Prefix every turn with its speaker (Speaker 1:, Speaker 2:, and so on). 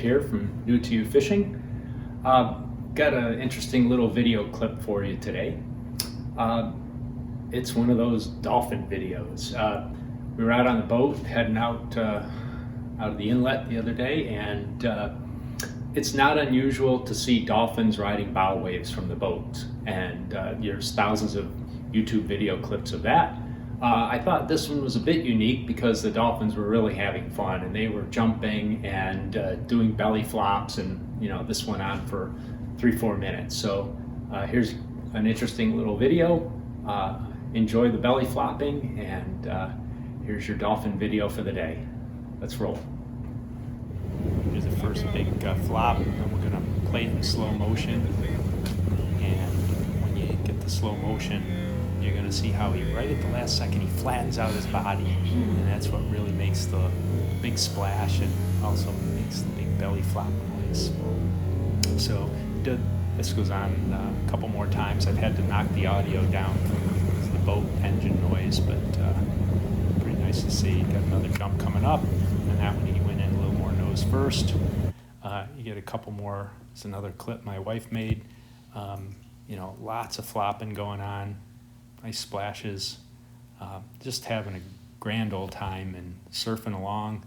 Speaker 1: here from New to You Fishing. Got an interesting little video clip for you today. It's one of those dolphin videos. We were out on the boat heading out of the inlet the other day, and it's not unusual to see dolphins riding bow waves from the boat, and there's thousands of YouTube video clips of that. I thought this one was a bit unique because the dolphins were really having fun, and they were jumping and doing belly flops, and this went on for 3-4 minutes. So here's an interesting little video. Enjoy the belly flopping, and here's your dolphin video for the day. Let's roll.
Speaker 2: Here's the first big flop, and we're going to play it in slow motion. And when you get the slow motion, you're going to see how right at the last second, he flattens out his body. And that's what really makes the big splash and also makes the big belly flop noise. So this goes on a couple more times. I've had to knock the audio down from the boat engine noise, but pretty nice to see. Got another jump coming up, and that one he went in a little more nose first. You get a couple more. It's another clip my wife made. Lots of flopping going on, nice splashes. Just having a grand old time and surfing along.